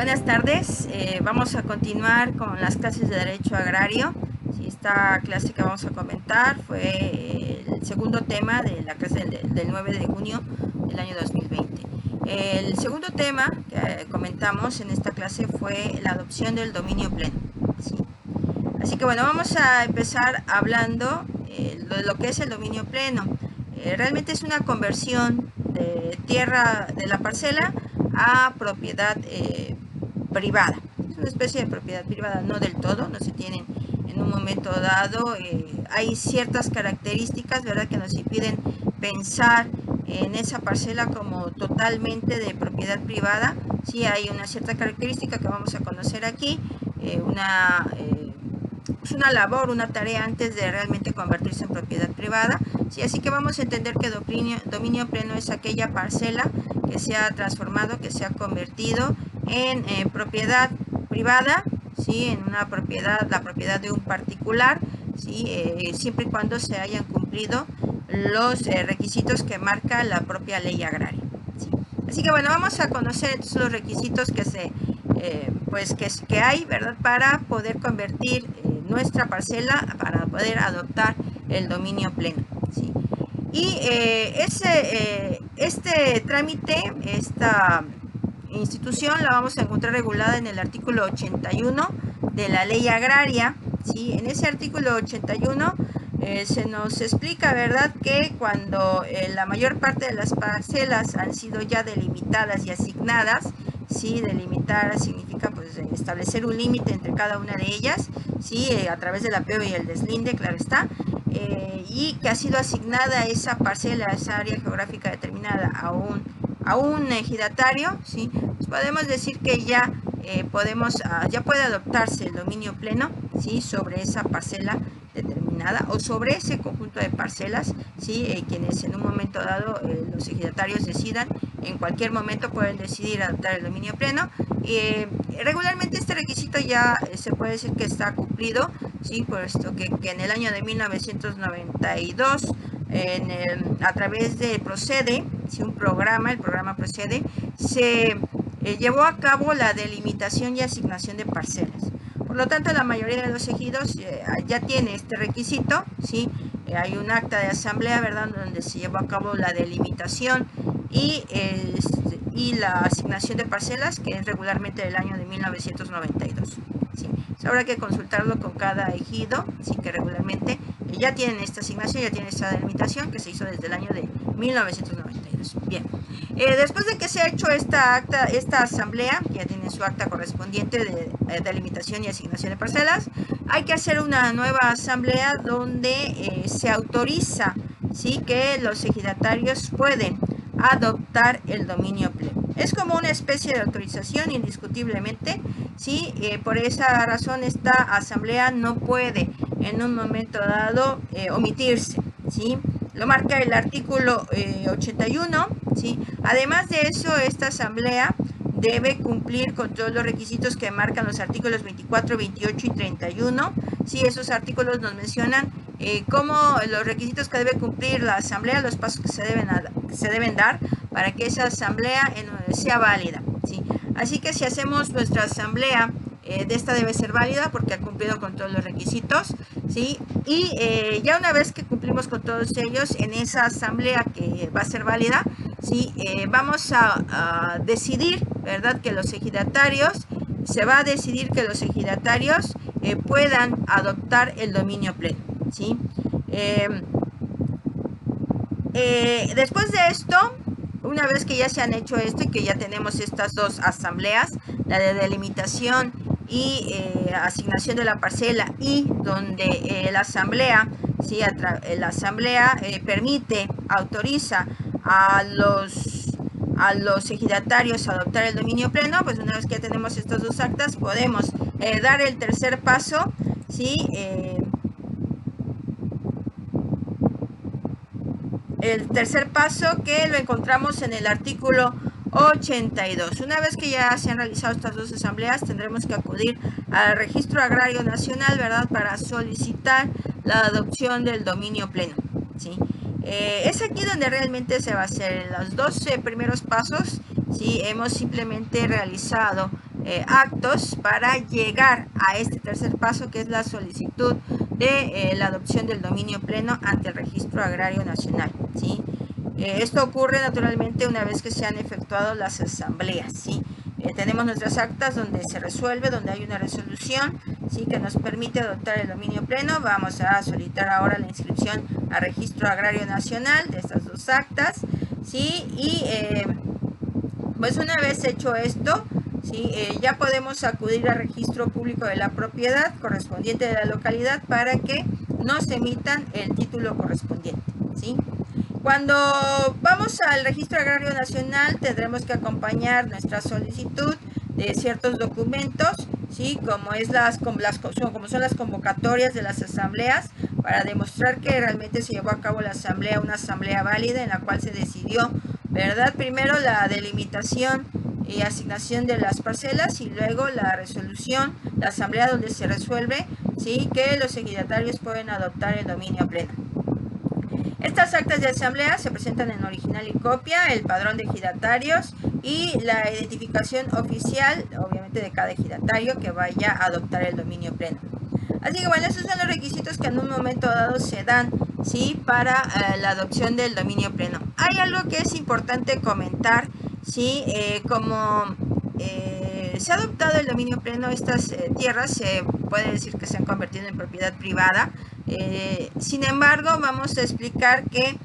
Buenas tardes, vamos a continuar con las clases de Derecho Agrario. Esta clase que vamos a comentar fue el segundo tema de la clase del 9 de junio del año 2020. El segundo tema que comentamos en esta clase fue la adopción del dominio pleno. Así que bueno, vamos a empezar hablando de lo que es el dominio pleno. Realmente es una conversión de tierra de la parcela a propiedad privada. Es una especie de propiedad privada, no del todo, no se tienen en un momento dado. Hay ciertas características, ¿verdad?, que nos impiden pensar en esa parcela como totalmente de propiedad privada. Sí hay una cierta característica que vamos a conocer aquí, es una labor, una tarea antes de realmente convertirse en propiedad privada. Sí, así que vamos a entender que dominio pleno es aquella parcela que se ha transformado, que se ha convertido en propiedad privada, ¿sí?, en una propiedad, la propiedad de un particular, ¿sí?, siempre y cuando se hayan cumplido los requisitos que marca la propia ley agraria, ¿sí? Así que bueno, vamos a conocer los requisitos que hay, ¿verdad?, para poder convertir nuestra parcela, para poder adoptar el dominio pleno, ¿sí? Y este trámite, esta institución la vamos a encontrar regulada en el artículo 81 de la ley agraria, ¿sí? En ese artículo 81 se nos explica, ¿verdad?, que cuando la mayor parte de las parcelas han sido ya delimitadas y asignadas, ¿sí? Delimitar significa pues establecer un límite entre cada una de ellas, ¿sí?, a través del apeo y el deslinde, claro está, y que ha sido asignada esa parcela, esa área geográfica determinada a un ejidatario, ¿sí?, pues podemos decir que ya puede adoptarse el dominio pleno, ¿sí?, sobre esa parcela determinada o sobre ese conjunto de parcelas, ¿sí? Quienes en un momento dado los ejidatarios decidan, en cualquier momento pueden decidir adoptar el dominio pleno. Regularmente este requisito ya se puede decir que está cumplido, ¿sí?, puesto que en el año de 1992 a través de Procede, ¿sí?, el programa Procede, se llevó a cabo la delimitación y asignación de parcelas. Por lo tanto, la mayoría de los ejidos ya tiene este requisito, ¿sí? Hay un acta de asamblea, ¿verdad?, donde se llevó a cabo la delimitación y la asignación de parcelas, que es regularmente del año de 1992. ¿Sí? Habrá que consultarlo con cada ejido, ¿sí?, que regularmente ya tienen esta asignación, ya tienen esta delimitación que se hizo desde el año de 1992. Bien, después de que se ha hecho esta asamblea, que ya tiene su acta correspondiente de delimitación y asignación de parcelas, hay que hacer una nueva asamblea donde se autoriza, ¿sí?, que los ejidatarios pueden adoptar el dominio pleno. Es como una especie de autorización, indiscutiblemente, ¿sí? Por esa razón esta asamblea no puede en un momento dado omitirse, ¿sí? Lo marca el artículo 81, ¿sí? Además de eso, esta asamblea debe cumplir con todos los requisitos que marcan los artículos 24, 28 y 31. Sí, esos artículos nos mencionan cómo los requisitos que debe cumplir la asamblea, los pasos que se deben dar para que esa asamblea sea válida, ¿sí? Así que si hacemos nuestra asamblea, de esta debe ser válida porque ha cumplido con todos los requisitos, ¿sí? Y ya una vez que cumplimos con todos ellos, en esa asamblea que va a ser válida, ¿sí?, vamos a decidir, ¿verdad?, que los ejidatarios, se va a decidir que los ejidatarios puedan adoptar el dominio pleno, ¿sí? Después de esto, una vez que ya se han hecho esto y que ya tenemos estas dos asambleas, la de delimitación y asignación de la parcela, y donde la asamblea, ¿sí?, la asamblea autoriza a los ejidatarios a adoptar el dominio pleno, pues una vez que tenemos estas dos actas, podemos dar el tercer paso, ¿sí? El tercer paso, que lo encontramos en el artículo 82. Una vez que ya se han realizado estas dos asambleas, tendremos que acudir al Registro Agrario Nacional, ¿verdad?, para solicitar la adopción del dominio pleno, ¿sí? Es aquí donde realmente se va a hacer. En los 12 primeros pasos, ¿sí?, hemos simplemente realizado actos para llegar a este tercer paso, que es la solicitud de la adopción del dominio pleno ante el Registro Agrario Nacional, ¿sí? Esto ocurre naturalmente una vez que se han efectuado las asambleas, ¿sí? Tenemos nuestras actas donde se resuelve, donde hay una resolución, ¿sí?, que nos permite adoptar el dominio pleno. Vamos a solicitar ahora la inscripción al Registro Agrario Nacional de estas dos actas, ¿sí? Y pues una vez hecho esto, ¿sí?, ya podemos acudir al registro público de la propiedad correspondiente de la localidad para que nos emitan el título correspondiente, ¿sí? Cuando vamos al Registro Agrario Nacional tendremos que acompañar nuestra solicitud de ciertos documentos, ¿sí?, como son las convocatorias de las asambleas, para demostrar que realmente se llevó a cabo la asamblea, una asamblea válida en la cual se decidió, ¿verdad?, primero la delimitación y asignación de las parcelas, y luego la resolución, la asamblea donde se resuelve, ¿sí?, que los ejidatarios pueden adoptar el dominio pleno. Estas actas de asamblea se presentan en original y copia, el padrón de ejidatarios y la identificación oficial, obviamente, de cada ejidatario que vaya a adoptar el dominio pleno. Así que bueno, esos son los requisitos que en un momento dado se dan, ¿sí?, para la adopción del dominio pleno. Hay algo que es importante comentar, ¿sí? Como se ha adoptado el dominio pleno, estas tierras se puede decir que se han convertido en propiedad privada. Sin embargo, vamos a explicar que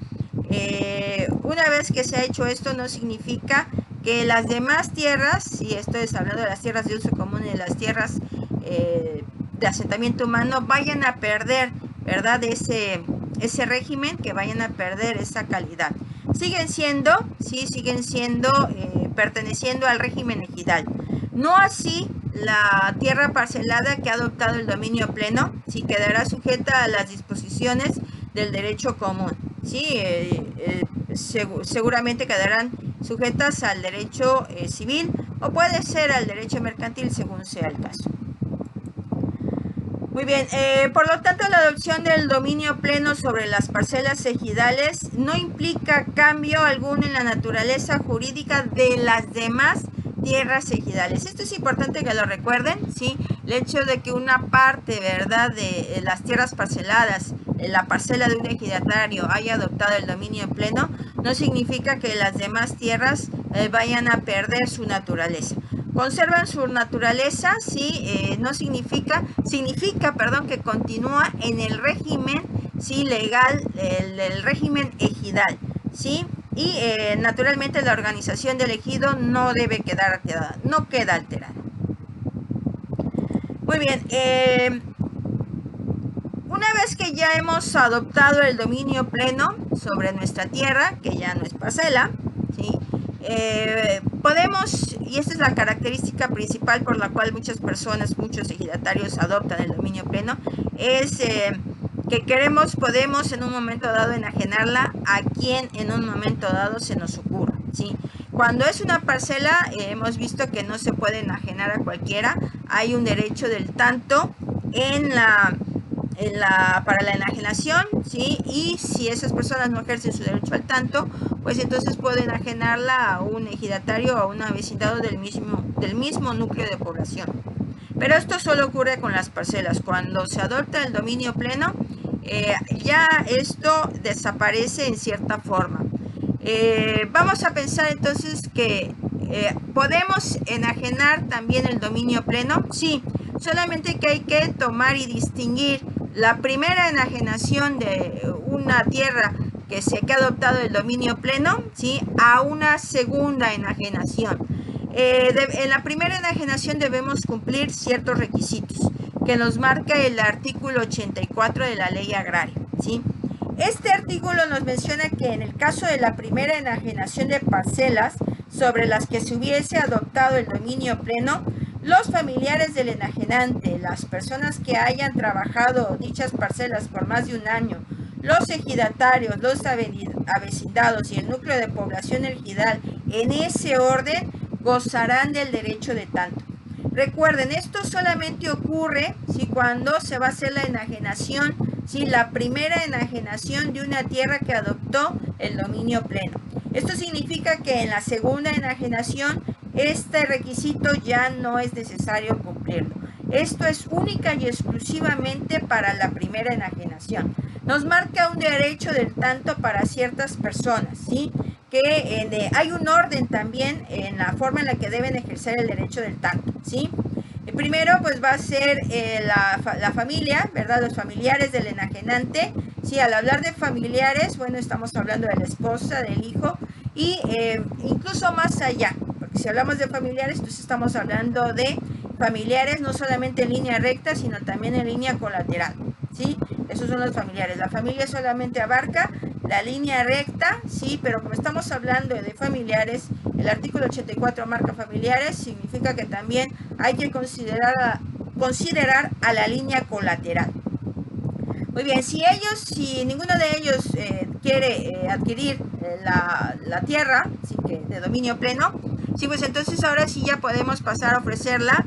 una vez que se ha hecho esto, no significa que las demás tierras, y esto es hablando de las tierras de uso común y de las tierras de asentamiento humano, vayan a perder, ¿verdad?, ese régimen, que vayan a perder esa calidad. Siguen siendo, sí, perteneciendo al régimen ejidal. No así la tierra parcelada que ha adoptado el dominio pleno, sí quedará sujeta a las disposiciones del derecho común, sí, seguramente quedarán sujetas al derecho civil, o puede ser al derecho mercantil, según sea el caso. Muy bien, por lo tanto, la adopción del dominio pleno sobre las parcelas ejidales no implica cambio alguno en la naturaleza jurídica de las demás tierras ejidales. Esto es importante que lo recuerden, ¿sí? El hecho de que una parte, ¿verdad?, de las tierras parceladas, la parcela de un ejidatario, haya adoptado el dominio pleno, no significa que las demás tierras vayan a perder su naturaleza. Conservan su naturaleza, sí, no significa que continúa en el régimen, sí, legal, el régimen ejidal, sí, y naturalmente la organización del ejido no debe quedar alterada, no queda alterada. Muy bien, una vez que ya hemos adoptado el dominio pleno sobre nuestra tierra, que ya no es parcela, ¿sí?, podemos, y esta es la característica principal por la cual muchas personas, muchos ejidatarios adoptan el dominio pleno, es que podemos en un momento dado enajenarla a quien en un momento dado se nos ocurra, ¿sí? Cuando es una parcela, hemos visto que no se puede enajenar a cualquiera, hay un derecho del tanto para la enajenación, ¿sí? Y si esas personas no ejercen su derecho al tanto, pues entonces pueden enajenarla a un ejidatario o a un vecindado del mismo núcleo de población. Pero esto solo ocurre con las parcelas. Cuando se adopta el dominio pleno, ya esto desaparece en cierta forma. Vamos a pensar entonces que podemos enajenar también el dominio pleno. Sí, solamente que hay que tomar y distinguir la primera enajenación de una tierra que ha adoptado el dominio pleno, ¿sí?, a una segunda enajenación. En la primera enajenación debemos cumplir ciertos requisitos que nos marca el artículo 84 de la Ley Agraria, ¿sí? Este artículo nos menciona que en el caso de la primera enajenación de parcelas sobre las que se hubiese adoptado el dominio pleno, los familiares del enajenante, las personas que hayan trabajado dichas parcelas por más de un año, los ejidatarios, los avecindados y el núcleo de población ejidal, en ese orden, gozarán del derecho de tanto. Recuerden, esto solamente ocurre si cuando se va a hacer la enajenación, si la primera enajenación de una tierra que adoptó el dominio pleno. Esto significa que en la segunda enajenación este requisito ya no es necesario cumplirlo. Esto es única y exclusivamente para la primera enajenación. Nos marca un derecho del tanto para ciertas personas, ¿sí? Que hay un orden también en la forma en la que deben ejercer el derecho del tanto, ¿sí? Primero, pues va a ser la familia, ¿verdad? Los familiares del enajenante. Sí, al hablar de familiares, bueno, estamos hablando de la esposa, del hijo y incluso más allá, porque si hablamos de familiares, entonces estamos hablando de familiares no solamente en línea recta, sino también en línea colateral, ¿sí? Esos son los familiares. La familia solamente abarca la línea recta, sí, pero como estamos hablando de familiares, el artículo 84 marca familiares, significa que también hay que considerar a la línea colateral. Muy bien, si ninguno de ellos quiere adquirir la tierra, ¿sí? Que de dominio pleno, sí, pues entonces ahora sí ya podemos pasar a ofrecerla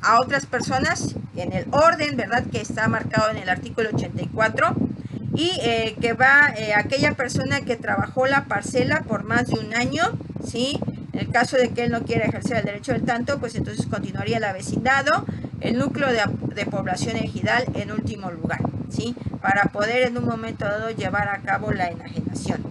a otras personas en el orden, ¿verdad? Que está marcado en el artículo 84 y que va aquella persona que trabajó la parcela por más de un año, ¿sí? En el caso de que él no quiera ejercer el derecho del tanto, pues entonces continuaría el avecindado, el núcleo de población ejidal en último lugar, ¿sí? Para poder en un momento dado llevar a cabo la enajenación.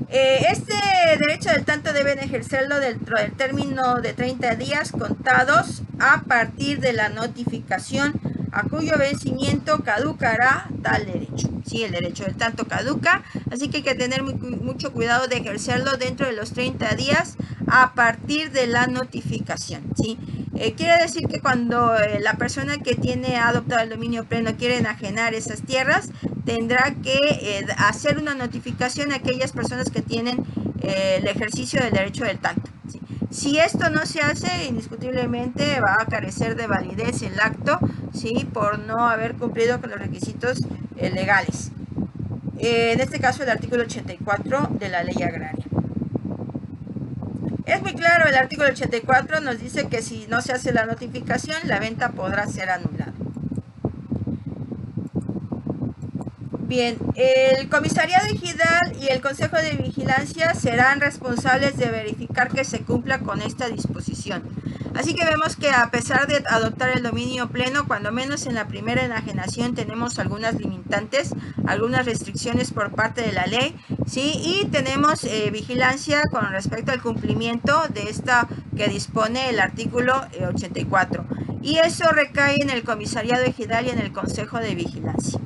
Este derecho del tanto deben ejercerlo dentro del término de 30 días contados a partir de la notificación a cuyo vencimiento caducará tal derecho. Sí, el derecho del tanto caduca, así que hay que tener mucho cuidado de ejercerlo dentro de los 30 días a partir de la notificación, ¿sí? Quiere decir que cuando la persona que tiene adoptado el dominio pleno quiere enajenar esas tierras, tendrá que hacer una notificación a aquellas personas que tienen el ejercicio del derecho del tanto, ¿sí? Si esto no se hace, indiscutiblemente va a carecer de validez el acto, ¿sí? Por no haber cumplido con los requisitos legales. En este caso, el artículo 84 de la Ley Agraria. Es muy claro, el artículo 84 nos dice que si no se hace la notificación, la venta podrá ser anulada. Bien, el comisariado ejidal y el consejo de vigilancia serán responsables de verificar que se cumpla con esta disposición. Así que vemos que a pesar de adoptar el dominio pleno, cuando menos en la primera enajenación tenemos algunas limitantes, algunas restricciones por parte de la ley, ¿sí? Y tenemos vigilancia con respecto al cumplimiento de esta que dispone el artículo 84. Y eso recae en el comisariado ejidal y en el consejo de vigilancia.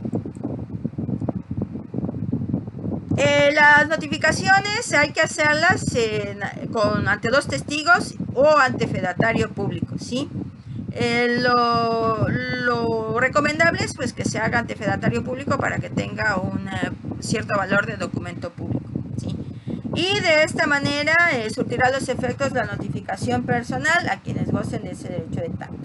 Las notificaciones hay que hacerlas ante dos testigos o ante fedatario público, ¿sí? Lo recomendable es pues, que se haga ante fedatario público para que tenga un cierto valor de documento público, ¿sí? Y de esta manera surtirá los efectos la notificación personal a quienes gocen de ese derecho de tanto.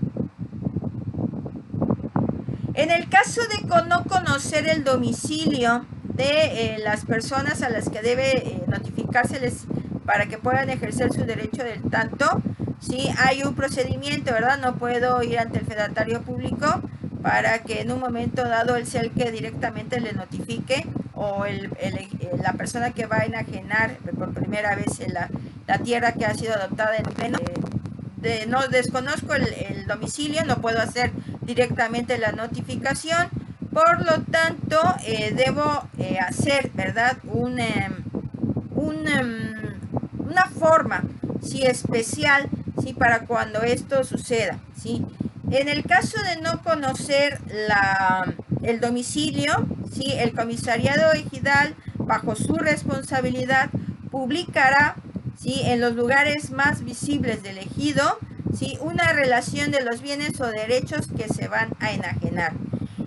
En el caso de no conocer el domicilio de las personas a las que debe notificárseles para que puedan ejercer su derecho del tanto, ¿sí? Hay un procedimiento, ¿verdad? No puedo ir ante el fedatario público para que en un momento dado él sea el que directamente le notifique o la persona que va a enajenar por primera vez la tierra que ha sido adoptada en pleno. No desconozco el domicilio, no puedo hacer directamente la notificación. Por lo tanto, debo hacer, ¿verdad? Una forma, ¿sí? Especial, ¿sí? Para cuando esto suceda, ¿sí? En el caso de no conocer el domicilio, ¿sí? El comisariado ejidal, bajo su responsabilidad, publicará, ¿sí? En los lugares más visibles del ejido, ¿sí? Una relación de los bienes o derechos que se van a enajenar.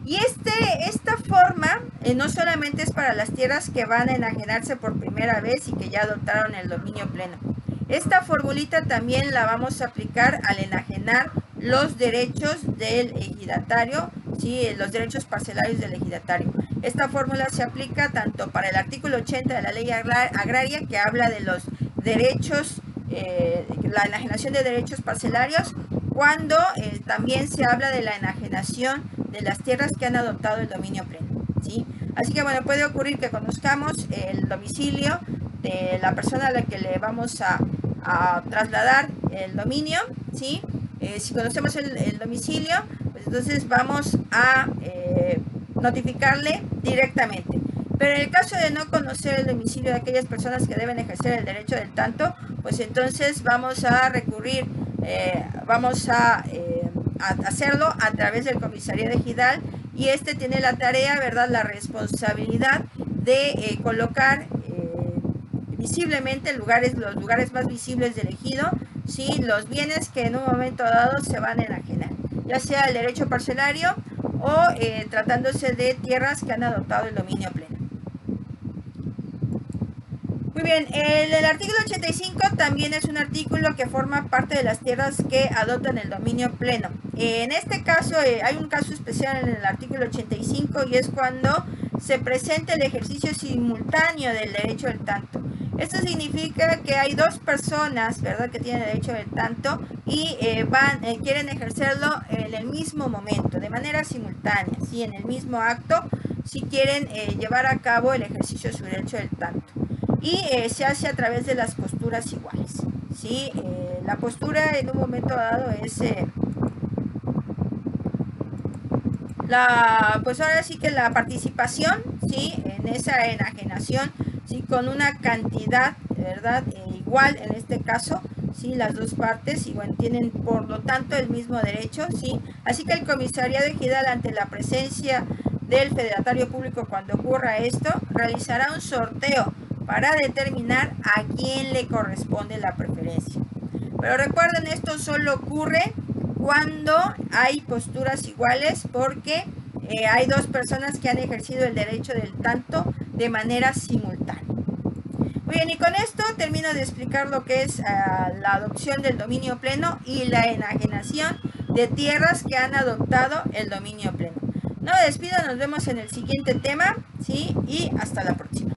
Y esta forma no solamente es para las tierras que van a enajenarse por primera vez y que ya adoptaron el dominio pleno. Esta formulita también la vamos a aplicar al enajenar los derechos del ejidatario, ¿sí? Los derechos parcelarios del ejidatario. Esta fórmula se aplica tanto para el artículo 80 de la Ley Agraria, que habla de los derechos, la enajenación de derechos parcelarios, cuando también se habla de la enajenación de las tierras que han adoptado el dominio pleno, ¿sí? Así que bueno, puede ocurrir que conozcamos el domicilio de la persona a la que le vamos a a trasladar el dominio, ¿sí? Si conocemos el domicilio, pues entonces vamos a notificarle directamente. Pero en el caso de no conocer el domicilio de aquellas personas que deben ejercer el derecho del tanto, pues entonces vamos a recurrir, vamos a hacerlo a través del comisariado ejidal, y este tiene la tarea, ¿verdad?, la responsabilidad de colocar visiblemente los lugares más visibles del ejido, ¿sí?, los bienes que en un momento dado se van a enajenar, ya sea el derecho parcelario o tratándose de tierras que han adoptado el dominio pleno. Muy bien, el artículo 85 también es un artículo que forma parte de las tierras que adoptan el dominio pleno. En este caso, hay un caso especial en el artículo 85, y es cuando se presenta el ejercicio simultáneo del derecho del tanto. Esto significa que hay dos personas, ¿verdad?, que tienen derecho del tanto y quieren ejercerlo en el mismo momento, de manera simultánea, ¿sí?, en el mismo acto, si quieren llevar a cabo el ejercicio de su derecho del tanto. Y se hace a través de las posturas iguales, ¿sí? La postura en un momento dado es pues ahora sí que la participación, ¿sí?, en esa enajenación, ¿sí?, con una cantidad, ¿verdad?, igual en este caso, ¿sí?, las dos partes, y bueno, tienen por lo tanto el mismo derecho, ¿sí? Así que el comisariado ejidal, ante la presencia del federatario público cuando ocurra esto, realizará un sorteo para determinar a quién le corresponde la preferencia. Pero recuerden, esto solo ocurre cuando hay posturas iguales, porque hay dos personas que han ejercido el derecho del tanto de manera simultánea. Muy bien, y con esto termino de explicar lo que es la adopción del dominio pleno y la enajenación de tierras que han adoptado el dominio pleno. No me despido, nos vemos en el siguiente tema, ¿sí? Y hasta la próxima.